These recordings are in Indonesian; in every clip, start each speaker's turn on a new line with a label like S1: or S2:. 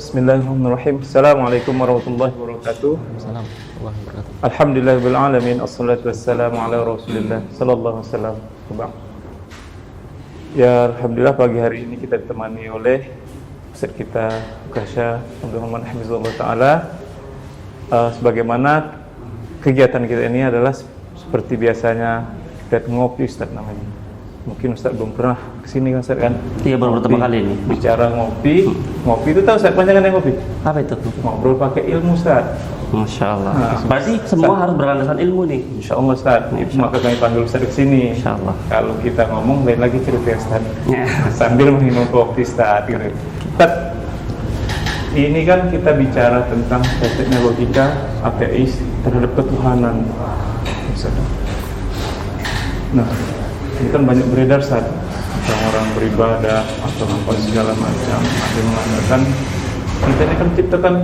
S1: Bismillahirrahmanirrahim. Assalamualaikum warahmatullahi wabarakatuh. Alhamdulillahirabbil alamin. Assalatu wassalamu ala Rasulillah sallallahu alaihi wasallam. Ya, alhamdulillah pagi hari ini kita ditemani oleh Ustaz kita Ukasha Abdul Rahman Hafizullah taala. Sebagaimana kegiatan kita ini adalah seperti biasanya kita ngopi, Ustaz namanya. Mungkin Ustaz belum pernah kesini kan Ustaz kan?
S2: Iya, baru pertama kali ini.
S1: Bicara ngopi itu tahu Ustaz panjangannya ngopi?
S2: Apa itu?
S1: Ngobrol pakai ilmu Ustaz.
S2: Masya Allah.
S1: Nah,
S2: berarti semua
S1: Ustaz
S2: harus berlandasan ilmu nih.
S1: Insya Allah Ustaz. Maka kami panggil Ustaz ke sini.
S2: Insya Allah.
S1: Kalau kita ngomong lain lagi cerita Ustaz.
S2: Ya.
S1: Sambil minum kopi Ustaz. Gitu. Ustaz, ini kan kita bicara tentang prakteknya logika ateis terhadap ketuhanan. Ustaz. Nah, ini kan banyak beredar saat orang-orang beribadah atau apa segala macam. Ada yang mengatakan kita ini kan ciptakan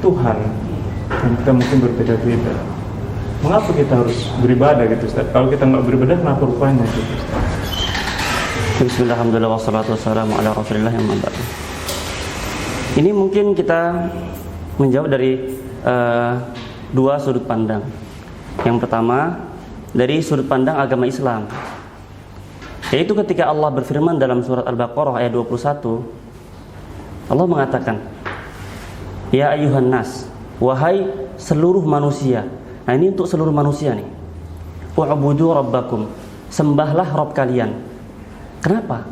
S1: Tuhan dan kita mungkin berbeda-beda. Mengapa kita harus beribadah gitu Ustaz? Kalau kita nggak beribadah kenapa rupanya gitu Ustaz?
S2: Bismillah, alhamdulillah, wassalatu wassalamu ala Rasulillah yang mantap. Ini mungkin kita menjawab dari dua sudut pandang. Yang pertama dari sudut pandang agama Islam, yaitu ketika Allah berfirman dalam surat Al-Baqarah ayat 21, Allah mengatakan, ya ayuhan nas, wahai seluruh manusia. Nah, ini untuk seluruh manusia nih. U'budu rabbakum, sembahlah Rabb kalian. Kenapa?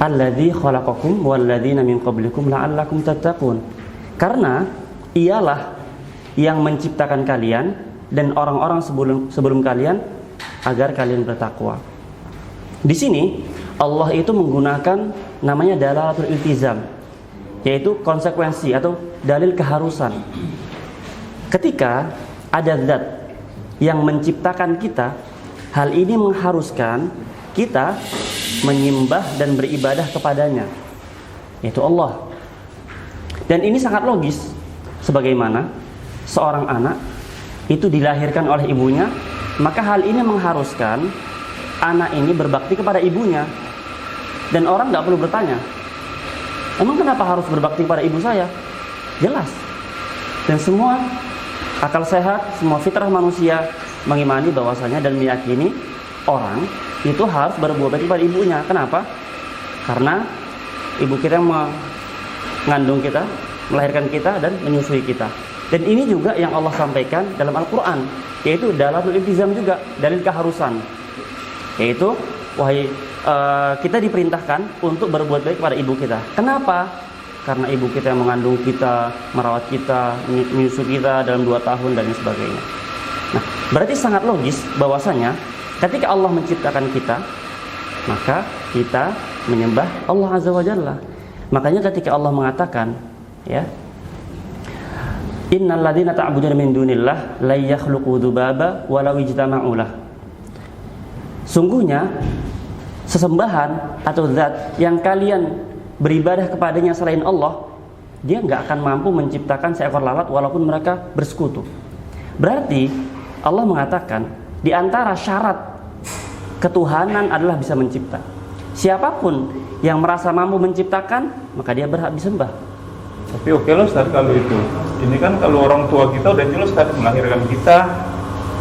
S2: Alladzi khalaqakum walladzina min qablikum la'allakum tattaqun. Karena ialah yang menciptakan kalian dan orang-orang sebelum kalian agar kalian bertakwa. Di sini Allah itu menggunakan namanya dalalatul iltizam, yaitu konsekuensi atau dalil keharusan. Ketika ada zat yang menciptakan kita, hal ini mengharuskan kita menyembah dan beribadah kepadanya, yaitu Allah. Dan ini sangat logis, sebagaimana seorang anak itu dilahirkan oleh ibunya, maka hal ini mengharuskan anak ini berbakti kepada ibunya. Dan orang nggak perlu bertanya, emang kenapa harus berbakti kepada ibu saya? Jelas. Dan semua akal sehat, semua fitrah manusia mengimani bahwasanya dan meyakini orang itu harus berbuat baik kepada ibunya. Kenapa? Karena ibu kita yang mengandung kita, melahirkan kita dan menyusui kita. Dan ini juga yang Allah sampaikan dalam Al-Quran, yaitu dalalatul iltizam juga, dalil keharusan, yaitu kita diperintahkan untuk berbuat baik kepada ibu kita. Kenapa? Karena ibu kita yang mengandung kita, merawat kita, menyusui kita dalam 2 tahun dan sebagainya. Nah, berarti sangat logis bahwasanya ketika Allah menciptakan kita, maka kita menyembah Allah Azza wa Jalla. Makanya ketika Allah mengatakan, ya, innal ladzina ta'buduna min dunillah la yakhluqu dzubaba walau ijtama'u lah. Sungguhnya sesembahan atau zat yang kalian beribadah kepadanya selain Allah, dia nggak akan mampu menciptakan seekor lalat walaupun mereka bersekutu. Berarti Allah mengatakan di antara syarat ketuhanan adalah bisa mencipta. Siapapun yang merasa mampu menciptakan, maka dia berhak disembah.
S1: Tapi oke loh Ustaz kalau itu. Ini kan kalau orang tua kita udah jelas Ustaz melahirkan kita,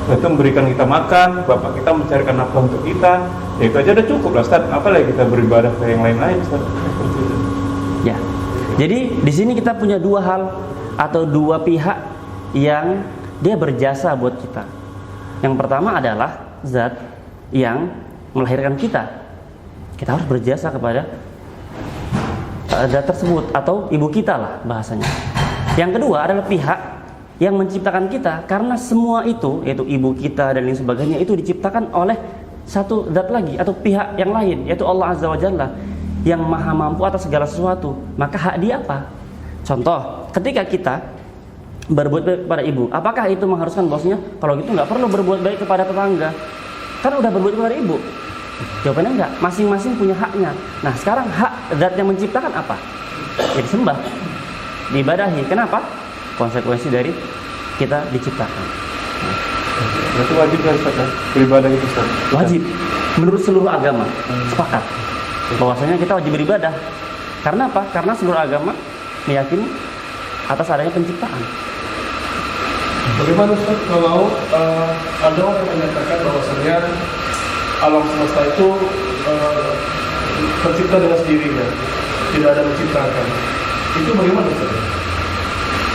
S1: itu memberikan kita makan, bapak kita mencarikan nafkah untuk kita, ya itu aja udah cukup lah Ustaz. Apalagi kita beribadah ke yang lain-lain Ustaz.
S2: Ya. Jadi di sini kita punya dua hal atau dua pihak yang dia berjasa buat kita. Yang pertama adalah zat yang melahirkan kita. Kita harus berjasa kepada zat tersebut atau ibu kita lah bahasanya. Yang kedua adalah pihak yang menciptakan kita, karena semua itu, yaitu ibu kita dan lain sebagainya, itu diciptakan oleh satu zat lagi atau pihak yang lain, yaitu Allah Azza wa Jalla yang maha mampu atas segala sesuatu. Maka hak dia apa? Contoh, ketika kita berbuat baik kepada ibu, apakah itu mengharuskan bosnya kalau gitu nggak perlu berbuat baik kepada tetangga? Kan udah berbuat kepada ibu. Jawabannya enggak, masing-masing punya haknya. Nah, sekarang hak zat yang menciptakan apa? Ya disembah, diibadahi. Kenapa? Konsekuensi dari kita diciptakan.
S1: Berarti wajib kan Ustaz beribadah itu Ustaz?
S2: Wajib. Menurut seluruh agama sepakat bahwasanya kita wajib beribadah. Karena apa? Karena seluruh agama meyakini atas adanya penciptaan.
S3: Bagaimana Ustaz kalau ada orang yang menyatakan bahwasanya alam semesta itu tercipta dengan sendirinya, tidak ada menciptakan. Itu bagaimana Ustaz?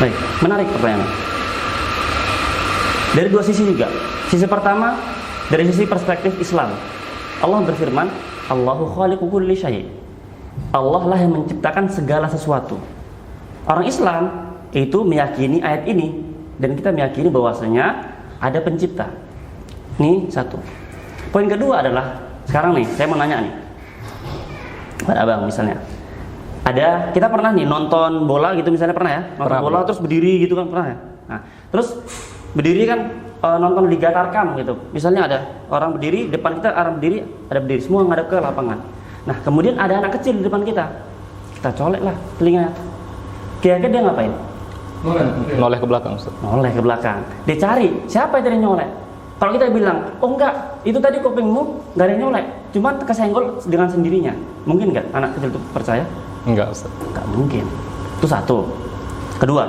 S2: Baik, menarik pertanyaan. Dari dua sisi juga. Sisi pertama, dari sisi perspektif Islam. Allah berfirman, Allahu khaliqu kulli syai'. Allah lah yang menciptakan segala sesuatu. Orang Islam itu meyakini ayat ini, dan kita meyakini bahwasanya ada pencipta. Ini satu. Poin kedua adalah, sekarang nih, saya mau nanya nih pada abang misalnya. Kita pernah nih nonton bola gitu misalnya, pernah ya? Nonton bola terus berdiri gitu kan, pernah ya? Nah, terus berdiri kan nonton Liga Tarkam gitu. Misalnya ada orang berdiri, depan kita orang berdiri, ada berdiri, semua ngadep ke lapangan. Nah, kemudian ada anak kecil di depan kita. Kita colek lah telinganya. Kira-kira dia ngapain?
S4: Noleh ke belakang, Ustaz.
S2: Noleh ke belakang. Dia cari, siapa yang tadi nyolek? Kalau kita bilang, oh enggak, itu tadi kupingmu nggak ada yang nyolek, cuma kesenggol dengan sendirinya. Mungkin nggak anak kecil itu percaya?
S4: Enggak, Ustaz.
S2: Nggak mungkin. Itu satu. Kedua,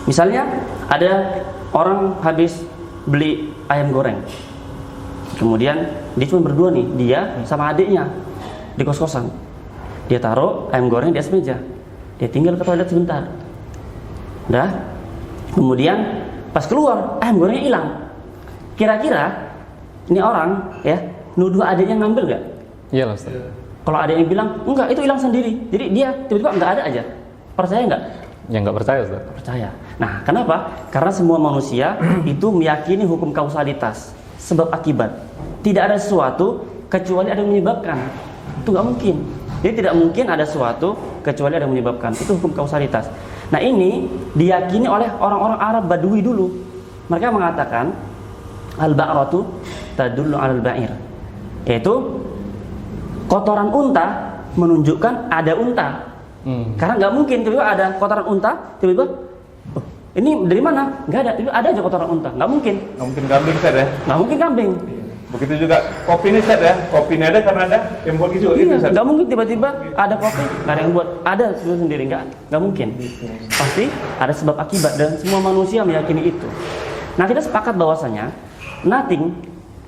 S2: misalnya ada orang habis beli ayam goreng, kemudian dia cuma berdua nih, dia sama adiknya di kos-kosan. Dia taruh ayam goreng di atas meja, dia tinggal ke toilet sebentar, udah, kemudian pas keluar ayam gorengnya hilang. Kira-kira ini orang ya nuduh adiknya ngambil nggak?
S4: Iya, Ustaz.
S2: Kalau ada yang bilang enggak, itu hilang sendiri, jadi dia tiba-tiba nggak ada aja, percaya nggak?
S4: Ya nggak percaya, Ustaz.
S2: Percaya. Nah, kenapa? Karena semua manusia itu meyakini hukum kausalitas, sebab akibat. Tidak ada sesuatu kecuali ada yang menyebabkan. Itu nggak mungkin. Jadi tidak mungkin ada sesuatu kecuali ada yang menyebabkan. Itu hukum kausalitas. Nah, ini diyakini oleh orang-orang Arab Badui dulu. Mereka mengatakan al-ba'ratu tadullu 'alal ba'ir. Yaitu kotoran unta menunjukkan ada unta. Karena nggak mungkin tiba-tiba ada kotoran unta, tiba-tiba ini dari mana? Nggak ada, tiba-tiba ada aja kotoran unta. Nggak mungkin.
S1: Nggak mungkin kambing Ustaz ya.
S2: Nggak mungkin kambing.
S1: Begitu juga kopi ini Ustaz ya. Kopi ini ada karena ada yang buat gitu.
S2: Iya,
S1: Ustaz.
S2: nggak mungkin tiba-tiba ada kopi, nggak ada yang buat, ada sendiri, nggak mungkin. Pasti ada sebab akibat dan semua manusia meyakini itu. Nah, kita sepakat bahwasanya nothing,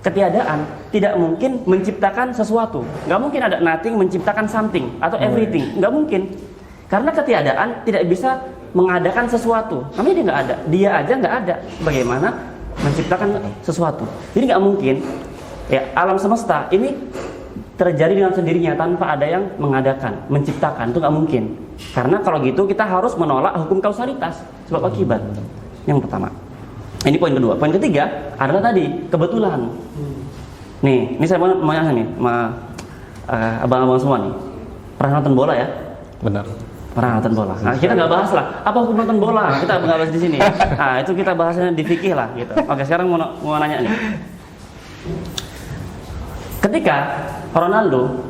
S2: ketiadaan, tidak mungkin menciptakan sesuatu. Nggak mungkin ada nothing menciptakan something atau everything, nggak mungkin. Karena ketiadaan tidak bisa mengadakan sesuatu. Namanya dia nggak ada, dia aja nggak ada. Bagaimana menciptakan sesuatu? Jadi nggak mungkin. Ya, alam semesta ini terjadi dengan sendirinya tanpa ada yang mengadakan, menciptakan, itu nggak mungkin. Karena kalau gitu kita harus menolak hukum kausalitas, sebab akibat. Yang pertama. Ini poin kedua. Poin ketiga adalah tadi kebetulan. Nih, ini saya mau nanya nih sama abang-abang semua nih. Pernah nonton bola ya?
S4: Benar.
S2: Pernah nonton bola. Nah, kita nggak bahas lah apa hukum nonton bola. Kita nggak bahas di sini. Nah, itu kita bahasnya di fikih lah gitu. Oke, sekarang mau nanya nih. Ketika Ronaldo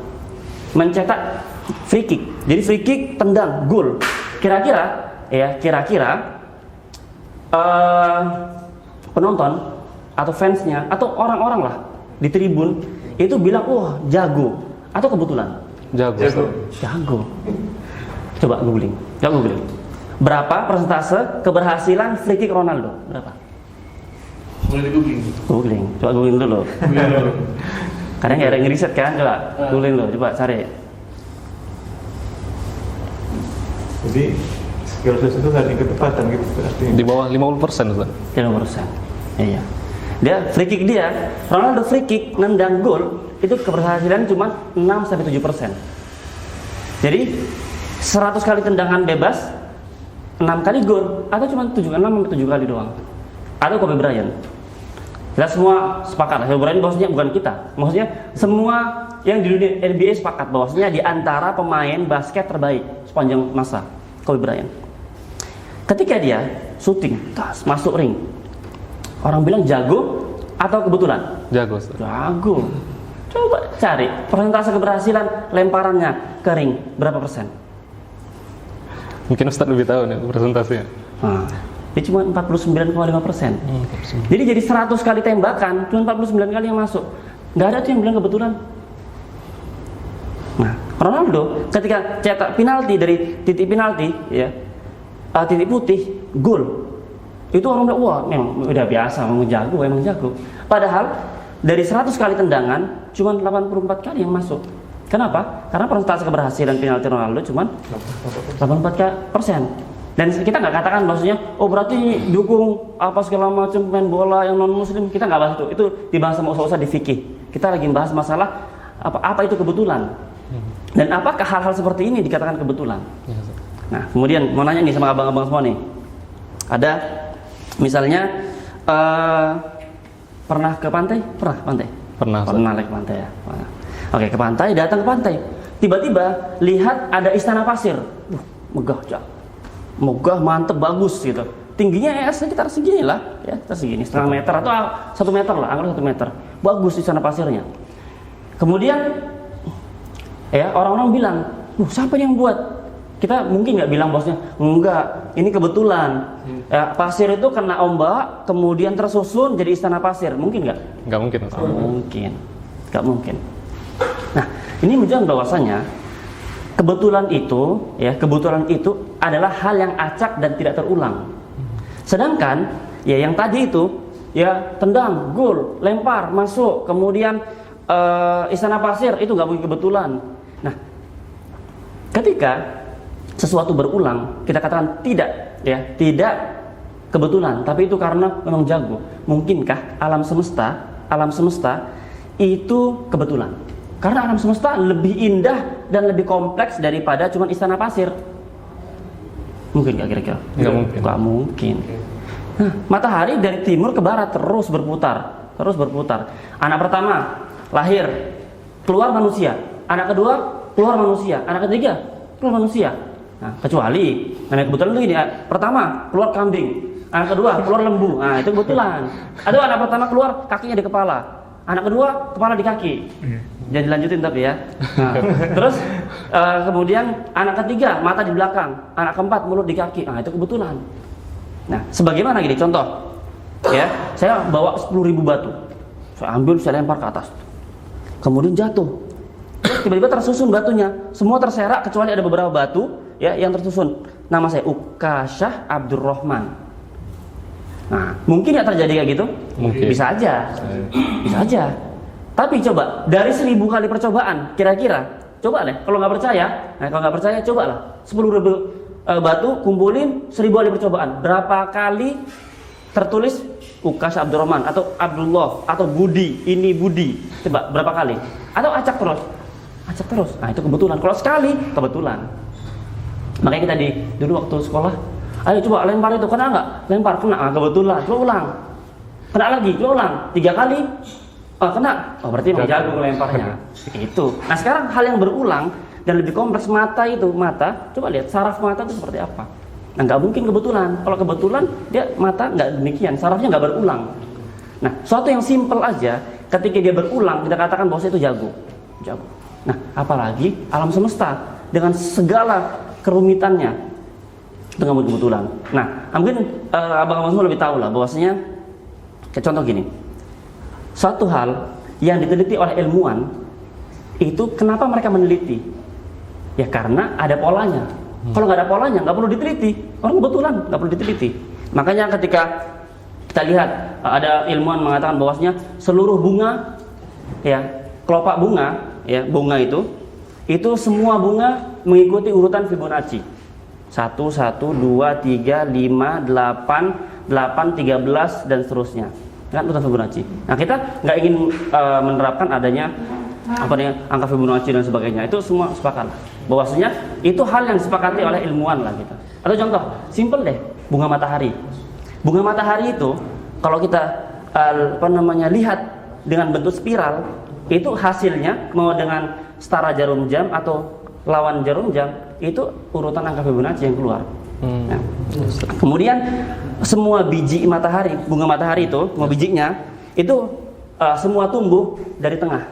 S2: mencetak free kick, jadi free kick tendang gol, kira-kira penonton atau fansnya atau orang-orang lah di tribun itu bilang wah jago atau kebetulan?
S4: Jago.
S2: Jago. Coba googling. Berapa persentase keberhasilan free kick Ronaldo? Berapa?
S3: Boleh di
S2: Googling. Coba googling dulu. Kadang nggak ada yang riset kan, coba googling dulu, coba cari.
S1: Jadi skill itu tadi ketepatan gitu berarti.
S4: Di bawah 50%, Ustaz.
S2: 50%. Iya. Dia free kick Ronaldo free kick nendang gol itu keberhasilan cuma 6-7%. Jadi 100 kali tendangan bebas 6 kali gol atau cuma 6-7 kali doang. Atau Kobe Bryant. Kita semua sepakat, Kobe Bryant bahwasanya bukan kita. Maksudnya semua yang di dunia NBA sepakat bahwasanya di antara pemain basket terbaik sepanjang masa, Kobe Bryant. Ketika dia syuting, masuk ring, orang bilang jago atau kebetulan?
S4: Jago, Ustaz.
S2: Jago. Coba cari persentase keberhasilan lemparannya ke ring berapa persen?
S4: Mungkin Ustaz lebih tahu nih presentasinya.
S2: Nah, dia cuma 49,5%. Jadi 100 kali tembakan, cuma 49 kali yang masuk. Nggak ada tuh yang bilang kebetulan. Nah, Ronaldo ketika cetak penalti dari titik penalti, ya, titik putih, gol. Itu orang bilang, wah memang udah biasa, memang jago. Padahal dari 100 kali tendangan, cuma 84 kali yang masuk. Kenapa? Karena persentase keberhasilan penalti Ronaldo cuma 84%. Dan kita nggak katakan maksudnya, oh berarti dukung apa segala macam main bola yang non muslim. Kita nggak bahas itu. Itu dibahas sama ustaz di fikih. Kita lagi bahas masalah apa itu kebetulan. Dan apakah hal-hal seperti ini dikatakan kebetulan? Nah, kemudian mau nanya nih sama abang-abang semua nih. Ada misalnya pernah ke pantai? Pernah naik pantai ya. Oke, ke pantai, datang ke pantai. Tiba-tiba lihat ada istana pasir. Megah, mantep, bagus gitu. Tingginya ya sekitar segini lah, ya, segini, setengah meter atau 1 meter lah, anggaplah 1 meter. Bagus istana pasirnya. Kemudian ya orang-orang bilang, siapa yang buat? Kita mungkin nggak bilang bosnya, enggak, ini kebetulan. Ya, pasir itu kena ombak, kemudian tersusun jadi istana pasir. Mungkin nggak?
S4: Nggak mungkin.
S2: Nggak mungkin. Nah, ini menunjukkan bahwasanya kebetulan itu adalah hal yang acak dan tidak terulang. Sedangkan ya yang tadi itu ya tendang, gol, lempar, masuk, kemudian istana pasir itu nggak mungkin kebetulan. Nah, ketika sesuatu berulang kita katakan tidak kebetulan, tapi itu karena memang jago. Mungkinkah alam semesta itu kebetulan? Karena alam semesta lebih indah dan lebih kompleks daripada cuma istana pasir. Mungkin nggak kira-kira? Nggak mungkin. Nah, matahari dari timur ke barat terus berputar. Anak pertama lahir, keluar manusia. Anak kedua keluar manusia. Anak ketiga keluar manusia. Nah, kecuali namanya kebetulan itu gini. Pertama keluar kambing. Anak kedua keluar lembu. Nah, itu kebetulan. Aduh, anak pertama keluar kakinya di kepala. Anak kedua kepala di kaki. Jadi lanjutin tapi ya. Nah, terus kemudian anak ketiga mata di belakang, anak keempat mulut di kaki. Nah, itu kebetulan. Nah, sebagaimana gini contoh. Ya, saya bawa 10.000 batu. Saya ambil, saya lempar ke atas. Kemudian jatuh. Terus tiba-tiba tersusun batunya. Semua terserak kecuali ada beberapa batu ya yang tersusun. Nama saya Ukasyah Abdurrahman. Nah, mungkin ya terjadi kayak gitu?
S4: Mungkin.
S2: Bisa aja. Tapi coba dari 1000 kali percobaan, kira-kira coba deh. Kalau nggak percaya, cobalah 10.000 batu kumpulin 1000 kali percobaan. Berapa kali tertulis Ukasyah Abdurrahman atau Abdullah atau Budi? Ini Budi. Coba berapa kali? Atau acak terus? Nah, itu kebetulan. Kalau sekali, kebetulan. Makanya kita dulu waktu sekolah, ayo coba lempar itu, kena nggak? Lempar, kena, kebetulan. Coba ulang, kena lagi, coba ulang, 3 kali, kena. Oh berarti memang jago lemparnya. Itu. Nah sekarang hal yang berulang dan lebih kompleks, mata, coba lihat saraf mata itu seperti apa. Nah nggak mungkin kebetulan. Kalau kebetulan dia mata nggak demikian, sarafnya nggak berulang. Nah suatu yang simple aja, ketika dia berulang kita katakan bahwa itu jago. Nah apalagi alam semesta dengan segala kerumitannya itu nggak mungkin kebetulan. Nah mungkin abang-abang semua lebih tahu lah bahwasanya kayak contoh gini, suatu hal yang diteliti oleh ilmuwan itu kenapa mereka meneliti? Ya karena ada polanya. Kalau nggak ada polanya nggak perlu diteliti. Orang kebetulan nggak perlu diteliti. Makanya ketika kita lihat ada ilmuwan mengatakan bahwasanya seluruh bunga, ya kelopak bunga, ya bunga itu semua bunga mengikuti urutan Fibonacci. 1, 1, 2, 3, 5, 8, 8, 13 dan seterusnya. Kan urutan Fibonacci. Nah kita nggak ingin menerapkan adanya angka Fibonacci dan sebagainya. Itu semua sepakat bahwasanya itu hal yang disepakati oleh ilmuwan lah kita. Atau contoh simple deh, bunga matahari. Bunga matahari itu kalau kita lihat dengan bentuk spiral, itu hasilnya mau dengan setara jarum jam atau lawan jarum jam, itu urutan angka Fibonacci yang keluar. Nah, kemudian semua biji matahari, bunga matahari itu, semua bijinya itu semua tumbuh dari tengah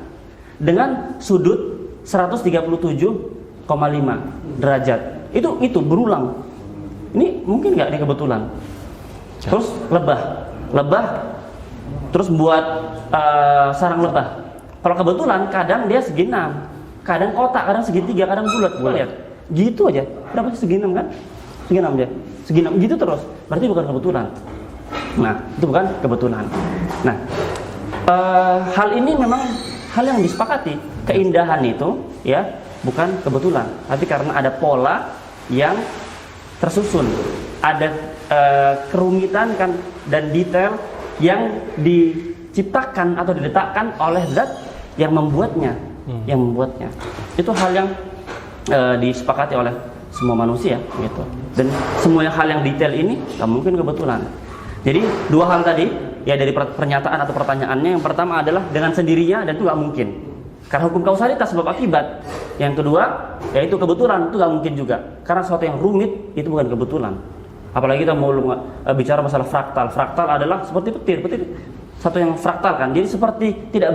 S2: dengan sudut 137,5 derajat. Itu berulang. Ini mungkin nggak ini kebetulan. Terus lebah, terus buat sarang lebah. Kalau kebetulan kadang dia segi 6, kadang kotak, kadang segitiga, kadang bulat. Coba lihat. Gitu aja. Berapa sih segi 6 kan? Segi 6 aja. Segi 6 gitu terus. Berarti bukan kebetulan. Nah, itu bukan kebetulan. Nah, hal ini memang hal yang disepakati. Keindahan itu ya bukan kebetulan, tapi karena ada pola yang tersusun, ada kerumitan kan dan detail yang diciptakan atau diletakkan oleh zat yang membuatnya, Itu hal yang disepakati oleh semua manusia gitu. Dan semua hal yang detail ini nggak mungkin kebetulan. Jadi dua hal tadi ya dari pernyataan atau pertanyaannya, yang pertama adalah dengan sendirinya dan itu nggak mungkin. Karena hukum kausalitas sebab akibat. Yang kedua, yaitu kebetulan, itu nggak mungkin juga. Karena sesuatu yang rumit itu bukan kebetulan. Apalagi kita mau bicara masalah fraktal. Fraktal adalah seperti petir satu yang fraktal kan. Jadi seperti tidak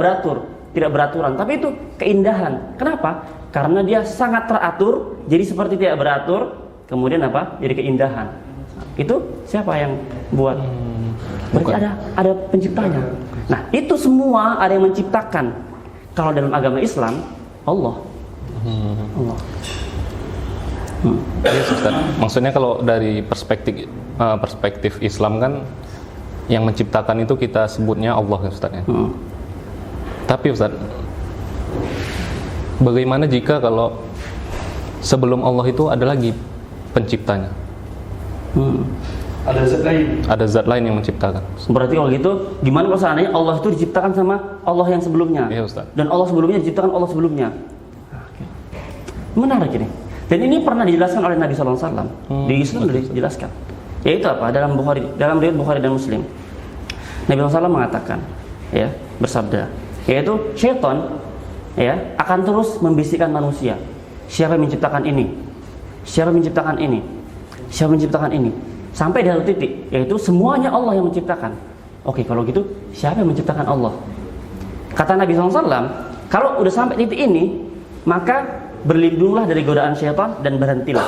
S2: beraturan. Tapi itu keindahan. Kenapa? Karena dia sangat teratur. Jadi seperti tidak beratur. Kemudian apa? Jadi keindahan. Itu siapa yang buat? Berarti ada penciptanya. Nah, itu semua ada yang menciptakan. Kalau dalam agama Islam, Allah.
S4: Iya, Ustaz. Maksudnya kalau dari perspektif Islam kan yang menciptakan itu kita sebutnya Allah, Ustaz ya. Tapi Ustaz, bagaimana jika kalau sebelum Allah itu ada lagi penciptanya? Ada zat lain yang menciptakan.
S2: Berarti kalau gitu, gimana kalau seandainya Allah itu diciptakan sama Allah yang sebelumnya?
S4: Iya, Ustaz.
S2: Dan Allah sebelumnya diciptakan Allah sebelumnya. Menarik ini. Dan ini pernah dijelaskan oleh Nabi SAW. Di Islam sudah dijelaskan. Yaitu apa? Dalam riwayat Bukhari dan Muslim. Nabi SAW mengatakan, ya, bersabda, yaitu syaitan ya akan terus membisikkan manusia. Siapa yang menciptakan ini? Siapa yang menciptakan ini? Siapa yang menciptakan ini? Sampai di satu titik, yaitu semuanya Allah yang menciptakan. Oke, kalau gitu siapa yang menciptakan Allah? Kata Nabi SAW, kalau udah sampai titik ini, maka berlindunglah dari godaan syaitan dan berhentilah.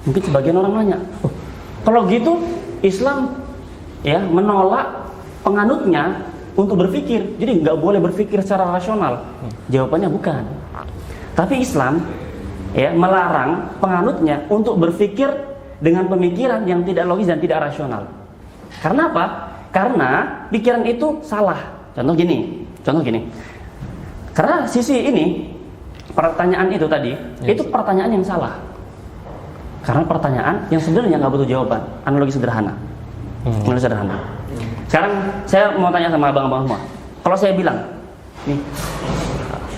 S2: Mungkin sebagian orang nanya, kalau gitu Islam ya menolak penganutnya untuk berpikir, jadi nggak boleh berpikir secara rasional. Jawabannya bukan. Tapi Islam ya melarang penganutnya untuk berpikir dengan pemikiran yang tidak logis dan tidak rasional. Karena apa? Karena pikiran itu salah. Contoh gini. Karena sisi ini, pertanyaan itu tadi, itu pertanyaan yang salah. Karena pertanyaan yang sebenarnya nggak butuh jawaban. Analogi sederhana. Sekarang saya mau tanya sama abang-abang semua. Kalau saya bilang, nih,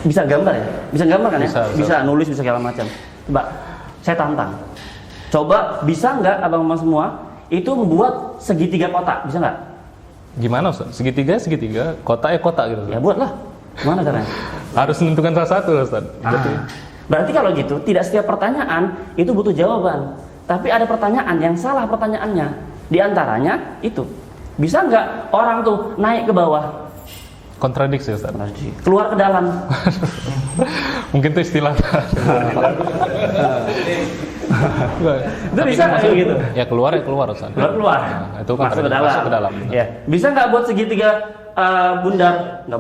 S2: bisa gambar ya? Bisa gambar kan ya? Bisa nulis, bisa segala macam. Coba, saya tantang. Coba bisa nggak abang-abang semua itu membuat segitiga kotak, bisa nggak?
S4: Gimana Ustaz? Segitiga, kotak gitu.
S2: Ya buatlah. Gimana caranya?
S4: Harus menentukan salah satu Ustaz.
S2: Berarti kalau gitu tidak setiap pertanyaan itu butuh jawaban. Tapi ada pertanyaan yang salah pertanyaannya. Di antaranya itu. Bisa nggak orang tuh naik ke bawah?
S4: Kontradiksi Ustaz.
S2: Keluar ke dalam.
S4: Mungkin itu istilah.
S2: Itu bisa nggak kayak gitu?
S4: Ya keluar Ustaz.
S2: Keluar.
S4: Nah, itu kan
S2: masuk ke dalam. Ya. Bisa nggak buat segitiga bundar? Nggak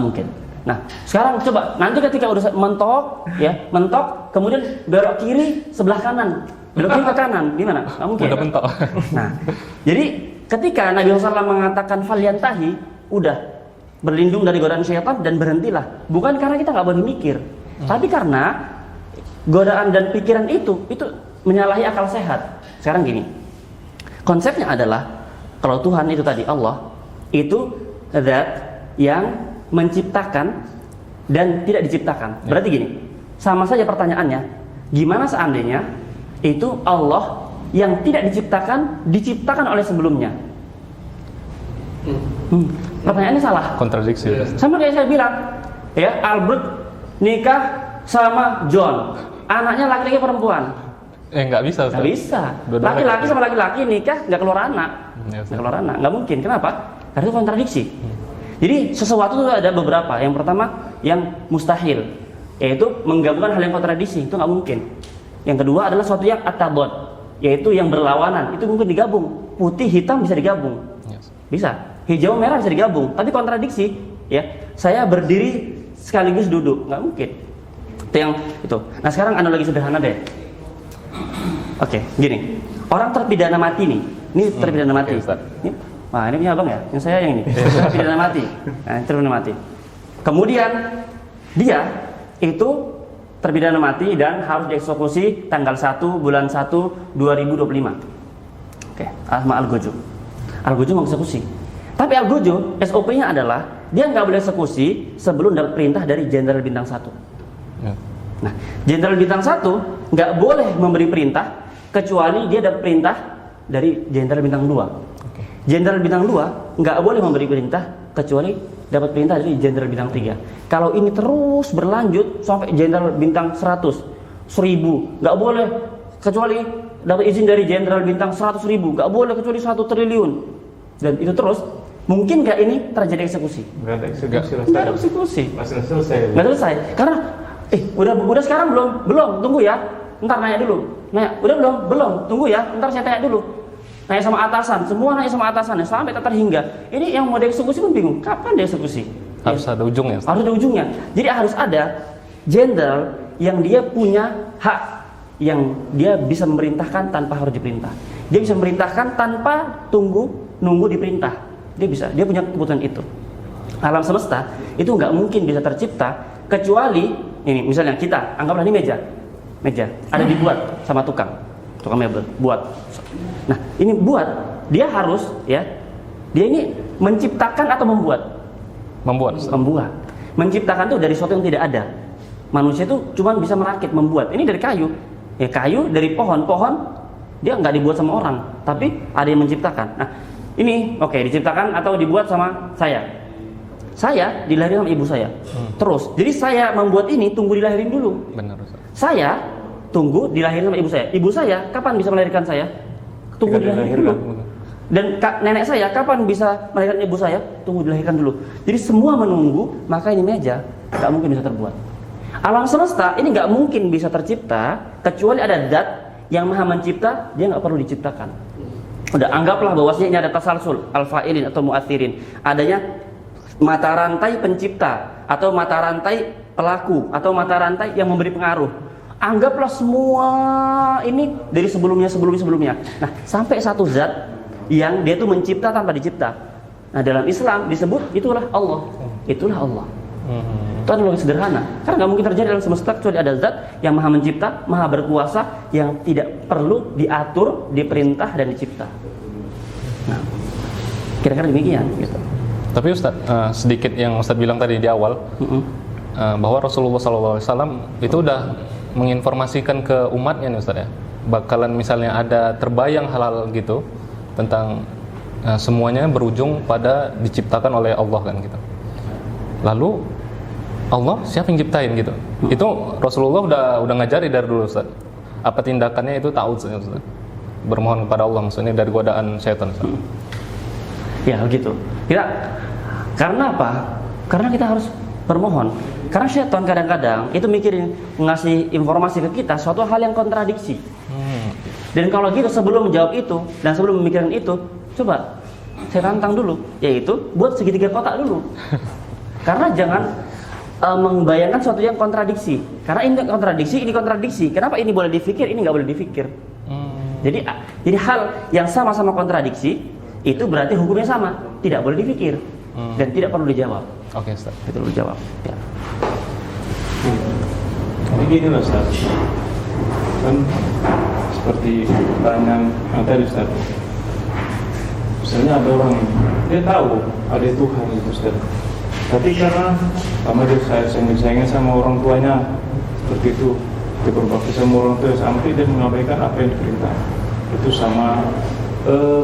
S2: mungkin. Nah, sekarang coba nanti ketika udah mentok, kemudian belok kiri sebelah kanan, belok kiri ke kanan, gimana? Nggak mungkin.
S4: Udah mentok.
S2: Nah, jadi ketika Nabi SAW mengatakan falyantahi, udah berlindung dari godaan syaitan dan berhentilah. Bukan karena kita nggak boleh mikir, tapi karena godaan dan pikiran itu menyalahi akal sehat. Sekarang gini, konsepnya adalah kalau Tuhan itu tadi Allah itu zat yang menciptakan dan tidak diciptakan. Berarti gini, sama saja pertanyaannya, gimana seandainya itu Allah yang tidak diciptakan oleh sebelumnya? Pertanyaannya salah.
S4: Kontradiksi.
S2: Sama kayak saya bilang, ya Albert nikah sama John, anaknya laki-laki perempuan.
S4: Nggak bisa.
S2: Nggak bisa. Laki-laki sama laki-laki nikah nggak keluar anak, nggak mungkin. Kenapa? Karena itu kontradiksi. Jadi sesuatu itu ada beberapa. Yang pertama yang mustahil, yaitu menggabungkan hal yang kontradiksi, itu nggak mungkin. Yang kedua adalah sesuatu yang atabot, yaitu yang berlawanan, itu mungkin digabung. Putih hitam bisa digabung, bisa. Hijau merah bisa digabung, tapi kontradiksi. Ya, saya berdiri sekaligus duduk, nggak mungkin. Itu. Nah sekarang analogi sederhana deh. Oke, gini. Orang terpidana mati nih. Ini terpidana mati. Ini, wah ini punya abang ya? Yang saya yang ini. Terpidana mati. Nah, terpidana mati. Kemudian dia itu terpidana mati dan harus dieksekusi tanggal 1 bulan 1 2025. Oke, sama Al-Gojo. Al-Gojo mau eksekusi. Tapi Al-Gojo SOP-nya adalah dia nggak boleh eksekusi sebelum dapat perintah dari Jenderal Bintang 1.
S4: Ya.
S2: Nah, Jenderal Bintang 1 nggak boleh memberi perintah kecuali dia dapat perintah dari Jenderal Bintang 2. Jenderal Bintang 2 nggak boleh memberi perintah kecuali dapat perintah dari Jenderal Bintang 3. Kalau ini terus berlanjut sampai Jenderal Bintang 100, 1000, nggak boleh kecuali dapat izin dari Jenderal Bintang 100.000, nggak boleh kecuali 1 triliun. Dan itu terus, mungkin nggak ini terjadi eksekusi?
S1: Nggak ada eksekusi.
S2: Nggak ada eksekusi.
S1: Masih selesai.
S2: Nggak selesai. Karena udah sekarang belum, tunggu ya. Ntar nanya dulu. Nanya, udah belum, tunggu ya. Ntar saya tanya dulu. Nanya sama atasan, semua nanya sama atasan sampai tak terhingga. Ini yang mau dieksekusi pun bingung. Kapan dieksekusi?
S4: Harus ada ujungnya.
S2: Harus ada ujungnya. Jadi harus ada jenderal yang dia punya hak, yang dia bisa memerintahkan tanpa harus diperintah. Dia bisa memerintahkan tanpa nunggu diperintah. Dia punya kebutuhan itu. Alam semesta itu nggak mungkin bisa tercipta kecuali ini, misalnya kita anggaplah ini meja ada dibuat sama tukang mebel buat. Nah ini dia harus ya, dia ini menciptakan atau membuat. Menciptakan tuh dari sesuatu yang tidak ada. Manusia itu cuma bisa merakit, membuat. Ini dari kayu dari pohon dia nggak dibuat sama orang, tapi ada yang menciptakan. Nah ini diciptakan atau dibuat sama saya dilahirin sama ibu saya. Terus, jadi saya membuat ini tunggu dilahirin dulu.
S4: Benar, Ustaz.
S2: Saya tunggu dilahirin sama ibu saya. Ibu saya kapan bisa melahirkan saya? Tunggu dilahirin dulu. Dan nenek saya kapan bisa melahirkan ibu saya? Tunggu dilahirkan dulu. Jadi semua menunggu, maka ini meja nggak mungkin bisa terbuat. Alam semesta ini nggak mungkin bisa tercipta kecuali ada zat yang maha mencipta, dia nggak perlu diciptakan. Udah anggaplah bahwasanya ini ada tasalsul, al-fa'ilin atau mu'athirin. Adanya mata rantai pencipta atau mata rantai pelaku atau mata rantai yang memberi pengaruh. Anggaplah semua ini dari sebelumnya. Nah, sampai satu zat yang dia itu mencipta tanpa dicipta. Nah, dalam Islam disebut itulah Allah. Itu analogi sederhana. Karena nggak mungkin terjadi dalam semesta kecuali ada zat yang maha mencipta, maha berkuasa, yang tidak perlu diatur, diperintah dan dicipta. Nah, kira-kira demikian. Gitu.
S4: Tapi Ustaz, sedikit yang Ustaz bilang tadi di awal, bahwa Rasulullah SAW itu udah menginformasikan ke umatnya nih Ustaz ya, bakalan misalnya ada terbayang hal-hal gitu tentang semuanya berujung pada diciptakan oleh Allah kan gitu. Lalu Allah siapa yang ciptain gitu? Itu Rasulullah udah ngajari dari dulu Ustaz. Apa tindakannya itu ta'awud Ustaz. Bermohon kepada Allah, maksudnya dari godaan syaitan Ustaz.
S2: Ya gitu. Karena apa? Karena kita harus bermohon. Karena syaitan kadang-kadang itu mikirin ngasih informasi ke kita suatu hal yang kontradiksi. Dan kalau gitu sebelum menjawab itu dan sebelum memikirkan itu, coba saya tantang dulu, yaitu buat segitiga kotak dulu. Karena jangan membayangkan sesuatu yang kontradiksi. Karena ini kontradiksi. Kenapa ini boleh dipikir, ini nggak boleh dipikir? Jadi hal yang sama-sama kontradiksi itu berarti hukumnya sama, tidak boleh dipikir dan tidak perlu dijawab.
S4: Oke, Ustaz.
S2: Tidak perlu dijawab. Ya.
S1: Jadi gini loh Ustaz, kan seperti pertanyaan yang tadi Ustaz. Misalnya ada orang dia tahu ada Tuhan itu Ustaz, tapi karena dia sayang sama orang tuanya seperti itu, dia berbakti sama orang tua sampai dia mengabaikan apa yang diperintah. Itu sama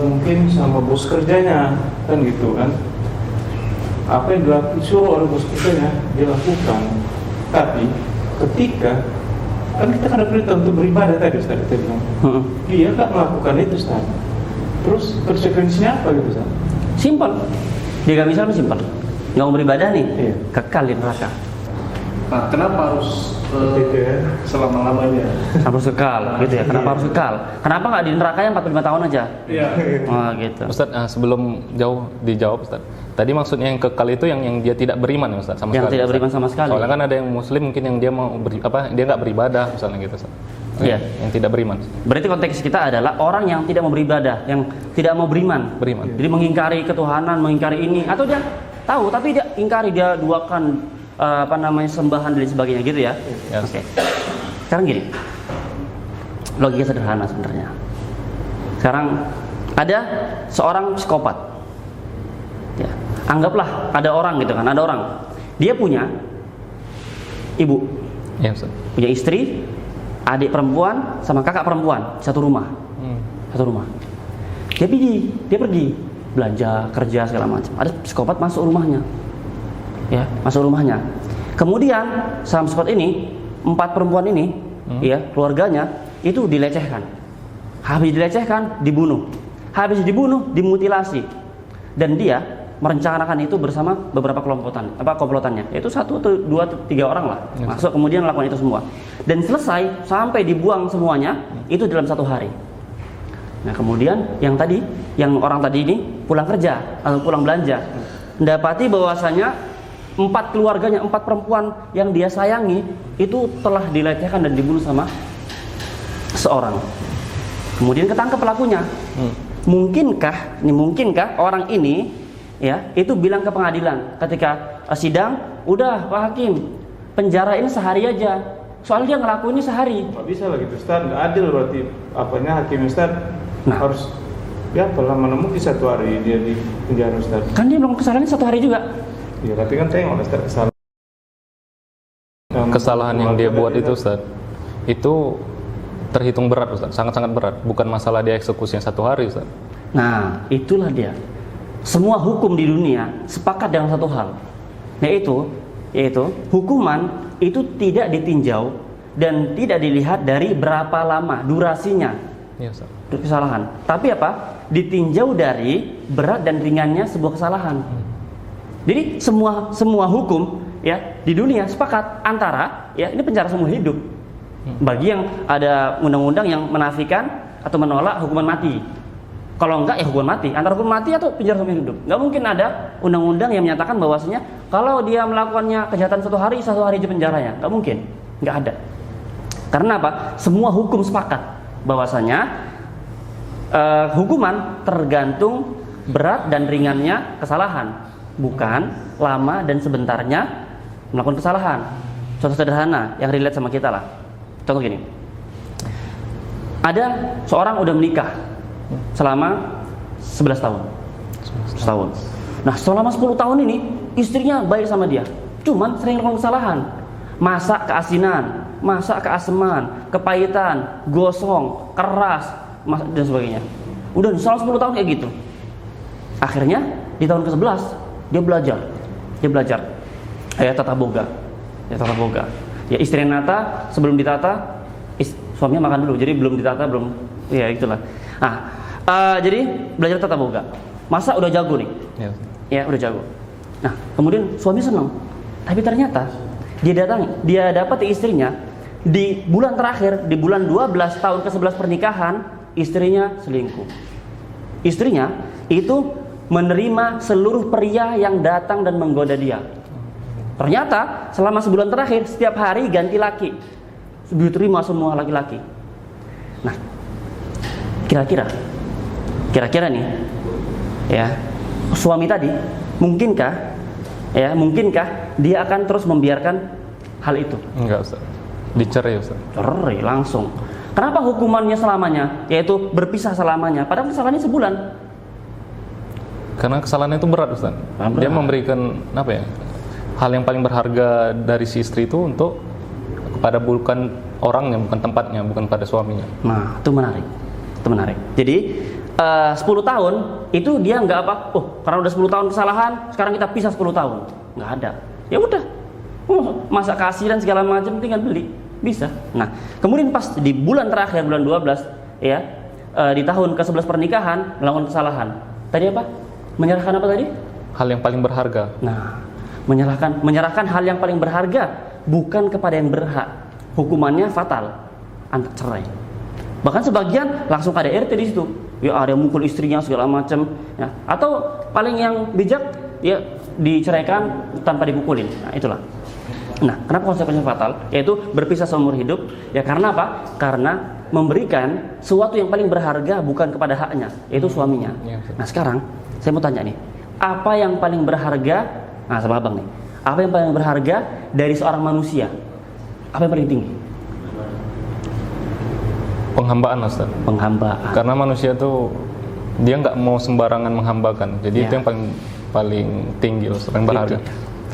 S1: mungkin sama bos kerjanya kan gitu kan, apa yang disuruh oleh bos kerjanya dia lakukan. Tapi ketika kan kita ada perintah untuk beribadah tadi Ustaz, kita bilang dia tak melakukan itu Ustaz, terus konsekuensinya apa gitu Ustaz?
S2: Simpel, dia gak bisa simpel, nggak mau beribadah nih, kekal di neraka.
S3: Nah, kenapa harus
S1: Itu ya.
S3: selama-lamanya?
S2: Harus kekal, gitu ya. Kenapa harus kekal? Kenapa nggak di neraka yang 45 tahun aja?
S3: Iya.
S2: Oh, gitu.
S4: Ustaz, sebelum jauh dijawab Ustaz. Tadi maksudnya yang kekal itu yang dia tidak beriman ya Ustaz, sama
S2: Yang
S4: sekali.
S2: tidak
S4: Ustaz.
S2: beriman sama sekali.
S4: Soalnya kan ada yang muslim mungkin yang dia mau dia nggak beribadah misalnya gitu Ustaz.
S2: Iya.
S4: Yang tidak beriman.
S2: Berarti konteks kita adalah orang yang tidak mau beribadah, yang tidak mau beriman.
S4: Beriman.
S2: Jadi mengingkari ketuhanan, mengingkari ini, atau dia tahu tapi dia ingkari, dia duakan sembahan dan sebagainya gitu ya.
S4: Yes.
S2: Oke. Sekarang gini, logika sederhana sebenarnya. Sekarang ada seorang psikopat. Ya, anggaplah ada orang gitu kan, ada orang. Dia punya ibu,
S4: Ya Ustaz.
S2: punya istri, adik perempuan sama kakak perempuan, satu rumah. Satu rumah. Dia pergi belanja, kerja segala macam. Ada psikopat masuk rumahnya. Ya, masuk rumahnya. Kemudian sama psikopat ini, 4 perempuan ini, ya, keluarganya itu dilecehkan. Habis dilecehkan, dibunuh. Habis dibunuh, dimutilasi. Dan dia merencanakan itu bersama beberapa komplotannya. Yaitu 1 atau 2 atau 3 orang lah. Masuk kemudian melakukan itu semua. Dan selesai sampai dibuang semuanya itu dalam 1 hari. Nah, kemudian yang orang tadi ini pulang kerja atau pulang belanja, mendapati bahwasanya 4 keluarganya, 4 perempuan yang dia sayangi itu telah dilecehkan dan dibunuh sama seorang. Kemudian ketangkep pelakunya. Mungkinkah orang ini ya itu bilang ke pengadilan ketika sidang, udah Pak Hakim, penjarain sehari aja. Soalnya dia ngelakuin ini sehari.
S1: Nggak bisa lah gitu Ustaz, nggak adil berarti hakim Ustaz.
S2: Nah.
S1: Harus ya lama mungkin 1 hari dia di penjara Ustaz.
S2: Kan dia melakukan kesalahan 1 hari juga.
S1: Ya tapi kan tengok Ustaz
S4: Kesalahan yang dia buat itu Ustaz, itu terhitung berat Ustaz, sangat-sangat berat. Bukan masalah dia eksekusinya 1 hari Ustaz.
S2: Nah, itulah dia. Semua hukum di dunia sepakat dengan satu hal, yaitu hukuman itu tidak ditinjau dan tidak dilihat dari berapa lama durasinya
S4: Iya Ustaz.
S2: kesalahan, tapi apa? Ditinjau dari berat dan ringannya sebuah kesalahan. Jadi semua hukum ya di dunia sepakat antara ya ini penjara seumur hidup. Bagi yang ada undang-undang yang menafikan atau menolak hukuman mati. Kalau enggak ya hukuman mati, antara hukuman mati atau penjara seumur hidup. Enggak mungkin ada undang-undang yang menyatakan bahwasanya kalau dia melakukannya kejahatan 1 hari aja penjaranya. Enggak mungkin. Enggak ada. Karena apa? Semua hukum sepakat bahwasanya hukuman tergantung berat dan ringannya kesalahan, bukan lama dan sebentarnya melakukan kesalahan. Contoh sederhana yang relate sama kita lah. Contoh gini. Ada seorang udah menikah selama 11 tahun. 11 tahun. Nah, selama 10 tahun ini istrinya baik sama dia. Cuman sering melakukan kesalahan. Masak keasinan, masak keaseman, kepahitan, gosong, keras, dan sebagainya. Udah selama 10 tahun kayak gitu. Akhirnya di tahun ke-11 dia belajar. Tata boga. Ya istri nata sebelum ditata, suaminya makan dulu. Jadi belum ditata belum. Ya itulah. Nah, jadi belajar tata boga. Masa udah jago nih. Ya udah jago. Nah, kemudian suami senang. Tapi ternyata dia dapat istrinya di bulan terakhir, di bulan 12 tahun ke-11 pernikahan, istrinya selingkuh. Istrinya itu menerima seluruh pria yang datang dan menggoda dia. Ternyata selama sebulan terakhir setiap hari ganti laki. Diterima semua laki-laki. Nah, kira-kira nih ya, suami tadi mungkinkah dia akan terus membiarkan hal itu?
S4: Enggak Ustaz. Dicerai Ustaz.
S2: Cerai langsung. Kenapa hukumannya selamanya? Yaitu berpisah selamanya. Padahal kesalahannya sebulan.
S4: Karena kesalahannya itu berat Ustaz.
S2: Berat.
S4: Dia memberikan hal yang paling berharga dari si istri itu untuk kepada bukan orangnya, bukan tempatnya, bukan pada suaminya.
S2: Nah, itu menarik. Jadi 10 tahun itu dia nggak apa, karena udah 10 tahun kesalahan, sekarang kita pisah 10 tahun. Nggak ada. Ya udah. Masak keasinan segala macam tinggal beli. Bisa. Nah, kemudian pas di bulan terakhir, bulan 12 ya, di tahun ke-11 pernikahan melakukan kesalahan. Tadi apa? Menyerahkan apa tadi?
S4: Hal yang paling berharga.
S2: Nah, menyerahkan hal yang paling berharga bukan kepada yang berhak, hukumannya fatal, cerai. Bahkan sebagian langsung ada RT di situ, ya ada yang mukul istrinya segala macam, ya. Atau paling yang bijak ya diceraikan tanpa dipukulin. Nah itulah. Nah kenapa konsekuensinya fatal? Yaitu berpisah seumur hidup. Ya karena apa? Karena memberikan sesuatu yang paling berharga bukan kepada haknya, yaitu suaminya. Nah sekarang saya mau tanya nih, apa yang paling berharga? Nah sama abang nih, apa yang paling berharga dari seorang manusia? Apa yang paling tinggi?
S4: Penghambaan, Ustaz.
S2: Penghambaan.
S4: Karena manusia tuh dia nggak mau sembarangan menghambakan. Jadi itu yang paling tinggi, Ustaz, paling berharga.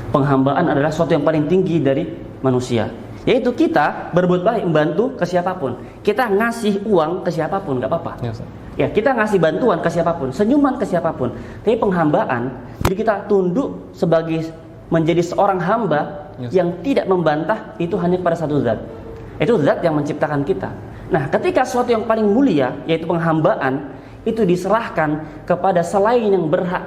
S2: Penghambaan adalah sesuatu yang paling tinggi dari manusia. Yaitu kita berbuat baik, membantu ke siapapun. Kita ngasih uang ke siapapun, nggak apa-apa.
S4: Ya, Ustaz.
S2: Ya, kita ngasih bantuan ke siapapun, senyuman ke siapapun. Tapi penghambaan, jadi kita tunduk sebagai menjadi seorang hamba yang tidak membantah itu hanya kepada satu zat. Itu zat yang menciptakan kita. Nah, ketika sesuatu yang paling mulia, yaitu penghambaan, itu diserahkan kepada selain yang berhak,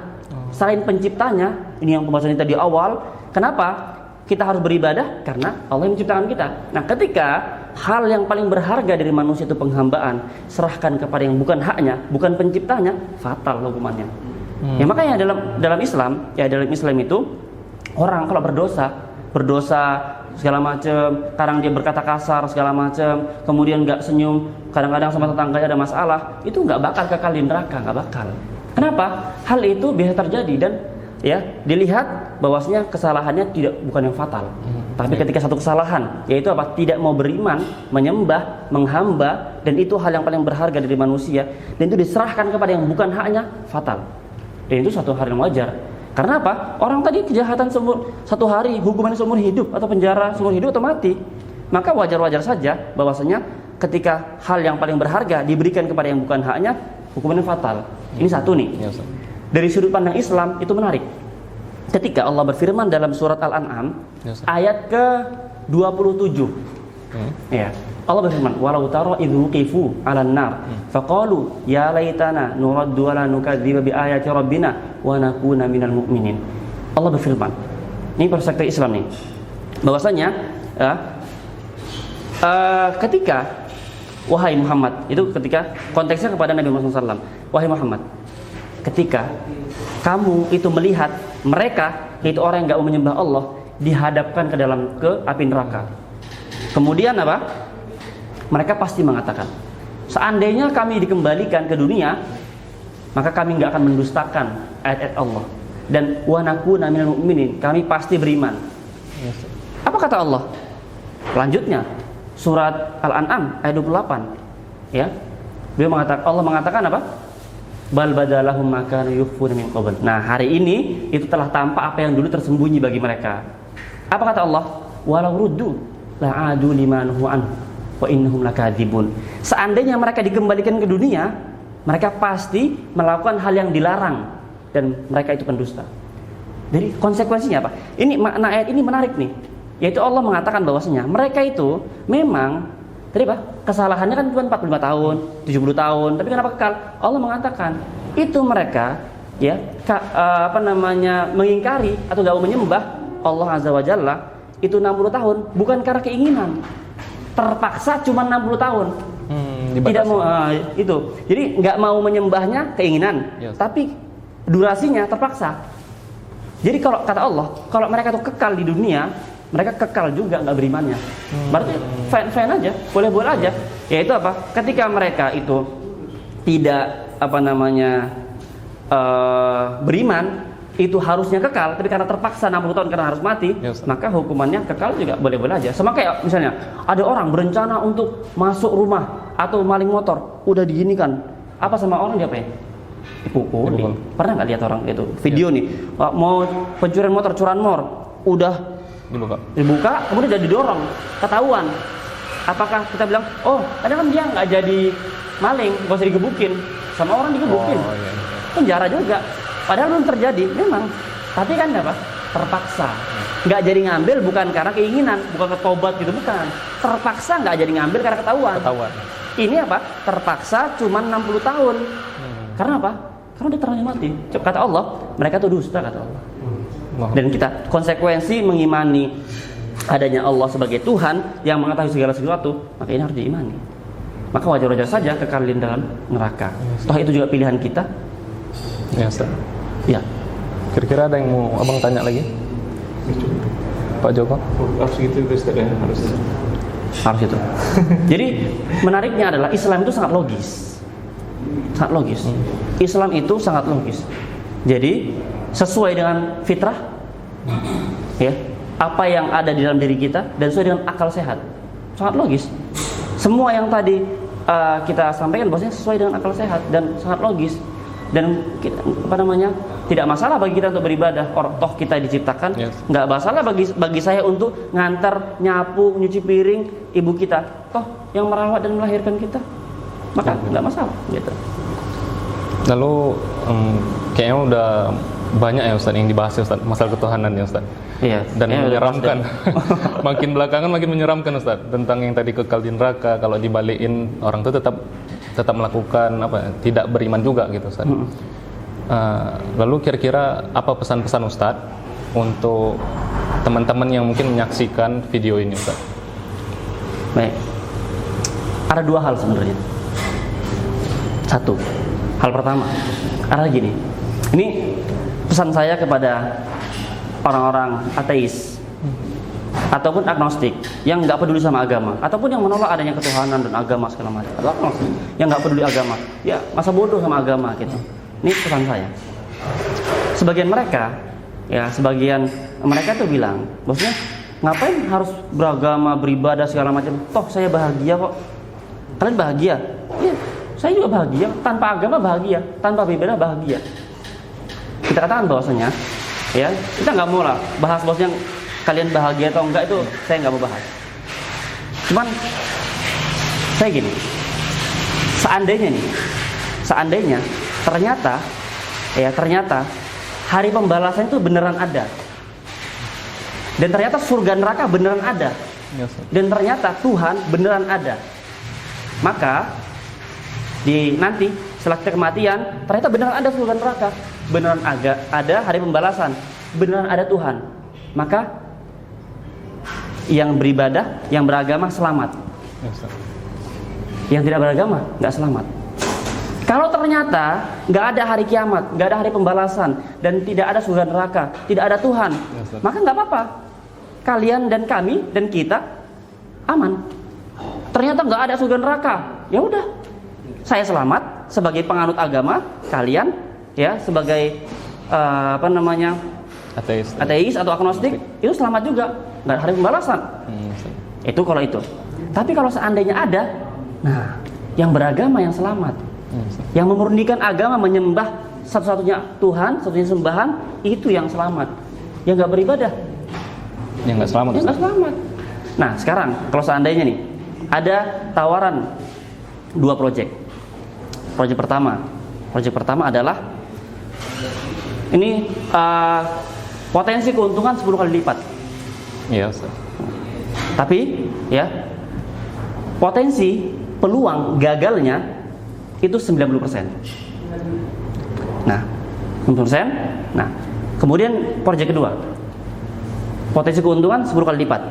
S2: selain penciptanya. Ini yang pembahasan kita di awal. Kenapa kita harus beribadah? Karena Allah yang menciptakan kita. Nah, ketika hal yang paling berharga dari manusia itu penghambaan, serahkan kepada yang bukan haknya, bukan penciptanya, fatal hukumannya. Ya makanya dalam Islam, ya dalam Islam itu orang kalau berdosa segala macam, kadang dia berkata kasar segala macam, kemudian nggak senyum, kadang-kadang sama tetangganya ada masalah, itu nggak bakal kekal di neraka, nggak bakal. Kenapa? Hal itu biasa terjadi dan ya dilihat bahwasanya kesalahannya bukan yang fatal. Tapi ketika satu kesalahan, yaitu apa? Tidak mau beriman, menyembah, menghamba, dan itu hal yang paling berharga dari manusia, dan itu diserahkan kepada yang bukan haknya, fatal. Dan itu satu hal yang wajar. Karena apa? Orang tadi kejahatan satu hari, hukumannya seumur hidup, atau penjara seumur hidup atau mati. Maka wajar-wajar saja bahwasanya ketika hal yang paling berharga diberikan kepada yang bukan haknya, hukumannya fatal. Ini satu nih. Dari sudut pandang Islam itu menarik. Ketika Allah berfirman dalam surat Al-An'am ayat ke-27. Ya. Allah berfirman, "Walau tara idh wuqifu 'alan nar, faqalu ya laitana nuraddu wa la nukadziba bi ayati rabbina wa nakuna minal mu'minin." Allah berfirman. Ini perspektif Islam nih. Bahwasanya ketika wahai Muhammad, itu ketika konteksnya kepada Nabi Muhammad SAW. Wahai Muhammad, ketika kamu itu melihat mereka itu orang yang enggak mau menyembah Allah dihadapkan ke api neraka. Kemudian apa? Mereka pasti mengatakan, seandainya kami dikembalikan ke dunia, maka kami enggak akan mendustakan ayat-ayat Allah. Dan wa nakuna minal mu'minin, kami pasti beriman. Apa kata Allah? Lanjutnya surat Al-An'am ayat 28. Ya. Allah mengatakan apa? Bal badalahum ma kanu yukhfuna min qabl. Nah, hari ini itu telah tampak apa yang dulu tersembunyi bagi mereka. Apa kata Allah? Walau ruddu la'adu limanhu anhu wa innahum lakadzibun. Seandainya mereka dikembalikan ke dunia, mereka pasti melakukan hal yang dilarang dan mereka itu pendusta. Jadi konsekuensinya apa? Ini makna ayat ini menarik nih. Yaitu Allah mengatakan bahwasanya mereka itu memang tadi apa? Kesalahannya kan cuma 45 tahun, 70 tahun, tapi kenapa kekal? Allah mengatakan itu mereka ya mengingkari atau enggak mau menyembah Allah Azza wa Jalla itu 60 tahun bukan karena keinginan. Terpaksa cuma 60 tahun. Tidak mau itu. Jadi enggak mau menyembahnya keinginan, tapi durasinya terpaksa. Jadi kalau kata Allah, kalau mereka itu kekal di dunia, mereka kekal juga nggak berimannya. Berarti fan aja, boleh-boleh aja. Yaitu apa? Ketika mereka itu tidak beriman, itu harusnya kekal, tapi karena terpaksa 60 tahun karena harus mati, maka hukumannya kekal juga boleh-boleh aja. Sama kayak misalnya ada orang berencana untuk masuk rumah atau maling motor, udah diginikan, apa sama orang dia apa ya? Dipukul. Pernah nggak lihat orang itu video nih mau pencurian motor, curanmor, udah dibuka, kemudian jadi didorong, ketahuan. Apakah kita bilang, oh, kadang kan dia nggak jadi maling, nggak usah digebukin, sama orang digebukin, penjara juga. Padahal belum terjadi, memang. Tapi kan apa? Terpaksa. Nggak jadi ngambil bukan karena keinginan, bukan ketobat gitu, bukan. Terpaksa nggak jadi ngambil karena ketahuan. Ini apa? Terpaksa cuma 60 tahun. Karena apa? Karena dia terlanjur mati. Kata Allah, mereka tuh dusta, kata Allah. Dan kita konsekuensi mengimani adanya Allah sebagai Tuhan yang mengetahui segala sesuatu, maka ini harus diimani. Maka wajar-wajar saja kekalian dalam neraka. Toh itu juga pilihan kita.
S4: Ya, Ustaz.
S2: Ya.
S4: Kira-kira ada yang mau abang tanya lagi? Pak Joko?
S1: Harus gitu Ustaz ya, harus.
S2: Harus itu. Jadi menariknya adalah Islam itu sangat logis. Sangat logis. Islam itu sangat logis. Jadi sesuai dengan fitrah, ya, apa yang ada di dalam diri kita dan sesuai dengan akal sehat. Sangat logis. Semua yang tadi kita sampaikan bahwasanya sesuai dengan akal sehat dan sangat logis. Dan tidak masalah bagi kita untuk beribadah. Toh kita diciptakan, nggak masalah bagi saya untuk ngantar, nyapu, nyuci piring ibu kita. Toh yang merawat dan melahirkan kita, maka nggak masalah gitu.
S4: Lalu kayaknya udah banyak ya Ustaz yang dibahas ya Ustaz, masalah ketuhanan ya Ustaz.
S2: Iya.
S4: Dan menyeramkan. Makin belakangan makin menyeramkan Ustaz, tentang yang tadi kekal di neraka, kalau dibalikin orang itu tetap melakukan tidak beriman juga gitu Ustaz. Lalu kira-kira apa pesan-pesan Ustaz untuk teman-teman yang mungkin menyaksikan video ini Ustaz?
S2: Baik. Ada dua hal sebenarnya. Satu, hal pertama adalah gini. Ini pesan saya kepada orang-orang ateis ataupun agnostik yang nggak peduli sama agama, ataupun yang menolak adanya ketuhanan dan agama segala macam, atau agnostik yang nggak peduli agama, ya masa bodoh sama agama gitu. Ini pesan saya. Sebagian mereka tuh bilang, maksudnya ngapain harus beragama, beribadah segala macam? Toh saya bahagia kok. Kalian bahagia? Iya, saya juga bahagia. Tanpa agama bahagia, tanpa beribadah bahagia. Kita katakan bahwasanya, ya kita nggak mau lah bahas bahwasanya kalian bahagia atau enggak, itu saya nggak mau bahas. Cuman saya gini, seandainya ternyata hari pembalasan itu beneran ada, dan ternyata surga neraka beneran ada, dan ternyata Tuhan beneran ada, maka nanti setelah kita kematian ternyata beneran ada surga neraka, beneran ada hari pembalasan, beneran ada Tuhan, maka yang beribadah, yang beragama selamat. Yang tidak beragama nggak selamat. Kalau ternyata nggak ada hari kiamat, nggak ada hari pembalasan, dan tidak ada surga neraka, tidak ada Tuhan, maka nggak apa-apa. Kalian dan kami dan kita aman. Ternyata nggak ada surga neraka, ya udah, saya selamat sebagai penganut agama, kalian ya sebagai ateis atau agnostik itu selamat juga, nggak ada hari pembalasan. Itu kalau itu. Tapi kalau seandainya ada, nah yang beragama yang selamat, yang memurnikan agama, menyembah satu-satunya Tuhan, satu-satunya sembahan, itu yang selamat. Yang nggak beribadah,
S4: yang nggak selamat.
S2: Yang nggak selamat. Nah sekarang kalau seandainya nih ada tawaran 2 proyek. Proyek pertama adalah ini potensi keuntungan 10 kali lipat.
S4: Iya, Ustaz.
S2: Tapi ya potensi peluang gagalnya itu 90%. Nah, 90%. Nah, kemudian proyek kedua. Potensi keuntungan 10 kali lipat.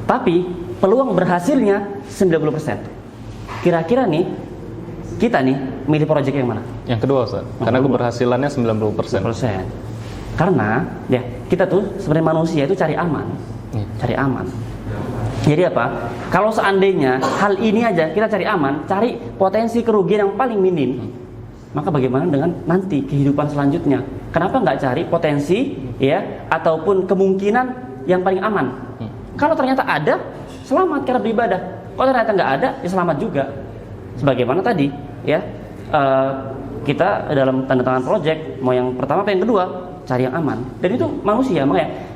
S2: Tapi peluang berhasilnya 90%. Kira-kira nih kita nih milih proyek yang mana?
S4: Yang kedua, Ustaz. Karena keberhasilannya 90%. Karena ya kita tuh sebenarnya manusia itu cari aman. Cari aman. Jadi apa? Kalau seandainya hal ini aja kita cari aman, cari potensi kerugian yang paling minim, maka bagaimana dengan nanti kehidupan selanjutnya? Kenapa nggak cari potensi ya ataupun kemungkinan yang paling aman? Kalau ternyata ada, selamat karena beribadah. Kalau ternyata nggak ada, ya selamat juga. Sebagaimana tadi ya kita dalam tanda tangan proyek, mau yang pertama atau yang kedua, cari yang aman. Dan itu manusia,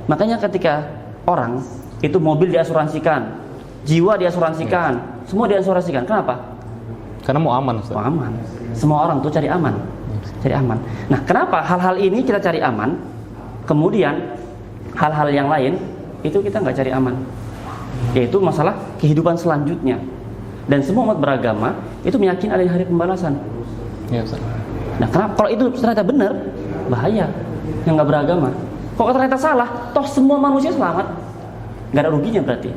S4: makanya ketika orang itu mobil diasuransikan, jiwa diasuransikan, semua diasuransikan. Kenapa? Karena mau aman, Ustaz.
S2: Mau aman. Semua orang tuh cari aman. Cari aman. Nah, kenapa hal-hal ini kita cari aman, kemudian hal-hal yang lain itu kita nggak cari aman? Yaitu masalah kehidupan selanjutnya. Dan semua umat beragama itu meyakini adanya hari pembalasan.
S4: Iya, Ustaz.
S2: Nah, kenapa kalau itu ternyata benar, bahaya yang nggak beragama. Kalau ternyata salah, toh semua manusia selamat. nggak ada ruginya berarti.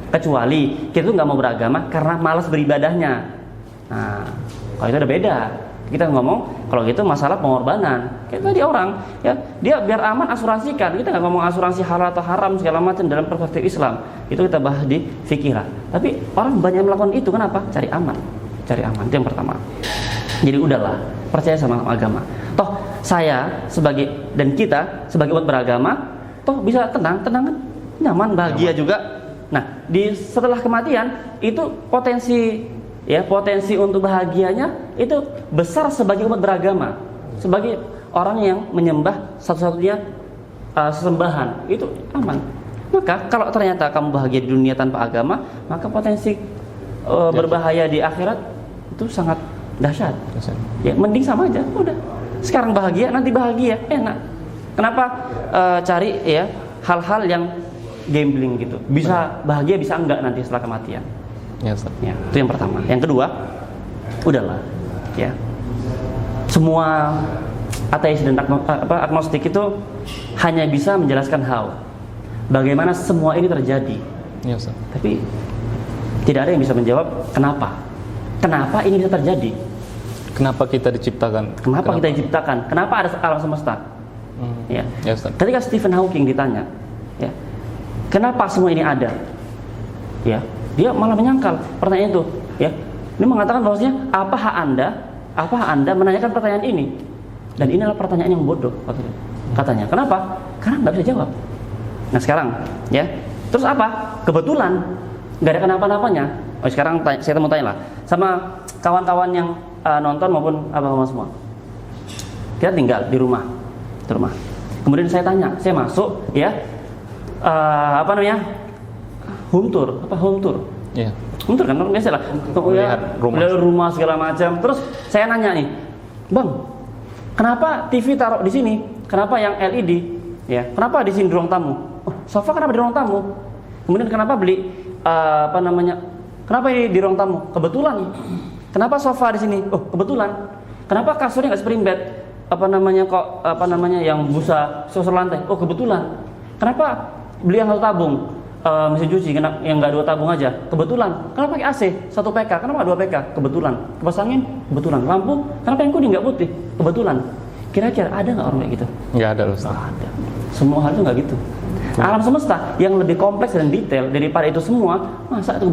S2: Kecuali kita tuh nggak mau beragama karena malas beribadahnya. Nah, kalau itu udah beda. Kita ngomong kalau gitu masalah pengorbanan. Kayak tadi orang, ya dia biar aman asuransikan. Kita nggak ngomong asuransi halal atau haram segala macam dalam perspektif Islam. Itu kita bahas di fikih. Tapi orang banyak melakukan itu kenapa? Cari aman. Cari aman itu yang pertama. Jadi udahlah, percaya sama agama. Toh saya sebagai dan kita sebagai umat beragama, toh bisa tenang kan? Nyaman, bahagia juga. Nah, setelah kematian itu potensi untuk bahagianya itu besar sebagai umat beragama, sebagai orang yang menyembah satu-satunya sesembahan, itu aman. Maka kalau ternyata kamu bahagia di dunia tanpa agama, maka potensi berbahaya di akhirat itu sangat dahsyat. Ya, mending sama aja, udah. Sekarang bahagia, nanti bahagia, enak. Kenapa cari ya hal-hal yang gambling gitu? Bisa bahagia, bisa enggak nanti setelah kematian. Ya, itu yang pertama. Yang kedua, udahlah, ya. Semua ateis dan agnostik itu hanya bisa menjelaskan how, bagaimana semua ini terjadi.
S4: Ya, Ustaz.
S2: Tapi tidak ada yang bisa menjawab kenapa. Kenapa ini bisa terjadi?
S4: Kenapa kita diciptakan?
S2: Kenapa kita diciptakan? Kenapa ada alam semesta? Ya.
S4: Ya, Ustaz.
S2: Ketika Stephen Hawking ditanya, ya, kenapa semua ini ada? Ya. Dia malah menyangkal pertanyaan itu, ya. Dia mengatakan bahwasanya apa hak Anda menanyakan pertanyaan ini? Dan ini adalah pertanyaan yang bodoh, katanya. Kenapa? Karena nggak bisa jawab. Nah sekarang, ya. Terus apa? Kebetulan nggak ada kenapa-napanya. Oh sekarang saya mau tanya lah sama kawan-kawan yang nonton maupun abang-abang semua. Kita tinggal di rumah. Kemudian saya tanya, saya masuk, ya. Home tour.
S4: Iya.
S2: Home tour kan biasa lah.
S4: Melihat
S2: rumah segala macam. Terus saya nanya nih, Bang, kenapa TV taruh di sini? Kenapa yang LED? Ya, kenapa di sini di ruang tamu? Oh, sofa kenapa di ruang tamu? Kemudian kenapa beli Kenapa ini di ruang tamu? Kebetulan. Kenapa sofa di sini? Oh, kebetulan. Kenapa kasurnya nggak spring bed? Yang busa susur lantai? Oh, kebetulan. Kenapa beli yang satu tabung? Mesin cuci yang nggak 2 tabung aja, kebetulan. Kenapa pakai AC 1 PK? Kenapa nggak 2 PK? Kebetulan. Kipas angin? Kebetulan. Lampu? Kenapa yang kuning nggak putih? Kebetulan. Kira-kira ada nggak orang kayak gitu?
S4: Nggak ada, Ustaz.
S2: Nggak ada. Semua hal itu nggak gitu. Alam semesta yang lebih kompleks dan detail daripada itu semua, masa itu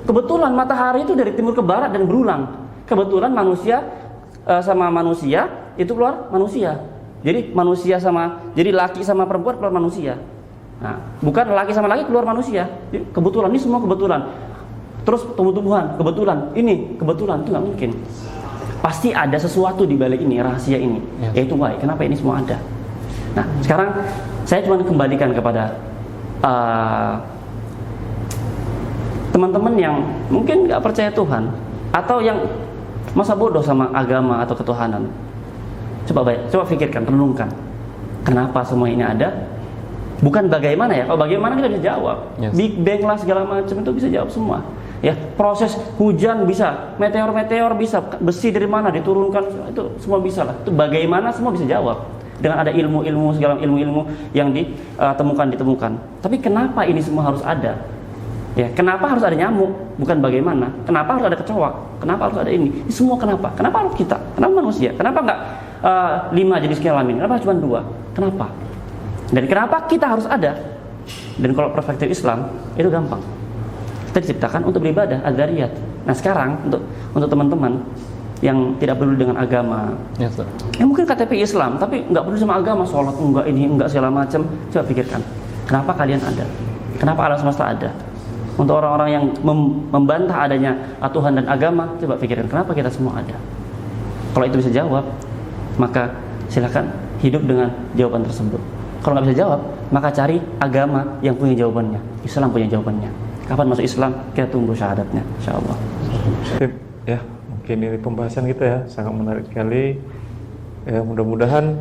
S2: kebetulan matahari itu dari timur ke barat dan berulang. Kebetulan manusia sama manusia itu keluar manusia. Jadi jadi laki sama perempuan keluar manusia. Nah, bukan laki sama laki keluar manusia. Jadi, kebetulan ini semua kebetulan. Terus tumbuh-tumbuhan kebetulan, ini kebetulan, itu nggak mungkin. Pasti ada sesuatu di balik ini, rahasia ini. Yaitu why, kenapa ini semua ada. Nah, sekarang saya cuma kembalikan kepada teman-teman yang mungkin nggak percaya Tuhan atau yang masa bodoh sama agama atau ketuhanan. Coba pikirkan, renungkan. Kenapa semua ini ada? Bukan bagaimana ya, kalau bagaimana kita bisa jawab. Big Bang lah segala macam itu bisa jawab semua. Ya, proses hujan bisa, meteor bisa, besi dari mana diturunkan, itu semua bisa lah. Itu bagaimana semua bisa jawab. Dengan ada ilmu-ilmu segala ilmu-ilmu yang ditemukan. Tapi kenapa ini semua harus ada? Ya, kenapa harus ada nyamuk? Bukan bagaimana. Kenapa harus ada kecoa? Kenapa harus ada ini? Ini semua kenapa? Kenapa harus kita? Kenapa manusia? Kenapa enggak 5 jenis kelamin? Kenapa cuma 2? Kenapa? Dan kenapa kita harus ada? Dan kalau perspektif Islam itu gampang. Kita diciptakan untuk beribadah, adzariyat. Nah sekarang untuk teman-teman yang tidak peduli dengan agama, mungkin KTP Islam tapi nggak peduli sama agama, sholat enggak, ini enggak, segala macam. Coba pikirkan, kenapa kalian ada? Kenapa alam semesta ada? Untuk orang-orang yang membantah adanya Tuhan dan agama, coba pikirkan kenapa kita semua ada. Kalau itu bisa jawab, maka silakan hidup dengan jawaban tersebut. Kalau nggak bisa jawab, maka cari agama yang punya jawabannya. Islam punya jawabannya. Kapan masuk Islam? Kita tunggu syahadatnya, insyaallah.
S1: Ya, mungkin ini pembahasan kita ya, sangat menarik sekali. Ya, mudah-mudahan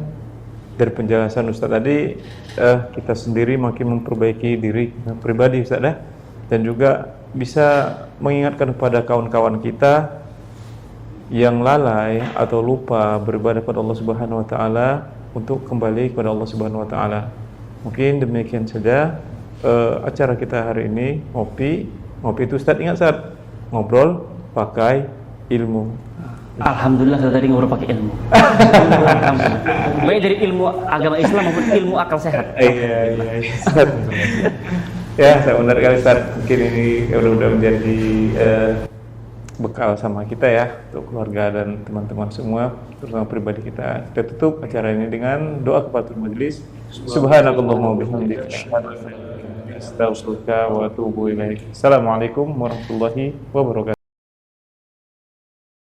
S1: dari penjelasan Ustaz tadi kita sendiri makin memperbaiki diri pribadi, Ustaz ya, dan juga bisa mengingatkan kepada kawan-kawan kita yang lalai atau lupa beribadah kepada Allah Subhanahu wa taala untuk kembali kepada Allah Subhanahu wa taala. Mungkin demikian saja. acara kita hari ini ngopi itu Ustaz, ingat Ustaz, ngobrol pakai ilmu.
S2: Alhamdulillah saya tadi ngobrol pakai ilmu. Alhamdulillah. Baik dari ilmu agama Islam maupun ilmu akal sehat.
S1: Iya Ustaz. Ya, saya benar kali Ustaz. Mungkin ini udah menjadi bekal sama kita ya, untuk keluarga dan teman-teman semua, terutama pribadi kita. Kita tutup acara ini dengan doa kafaratul majelis. Subhanakallahumma wa bihamdika asyhadu an la ilaha illa anta astaghfiruka wa atubu ilaik. Assalamualaikum warahmatullahi wabarakatuh.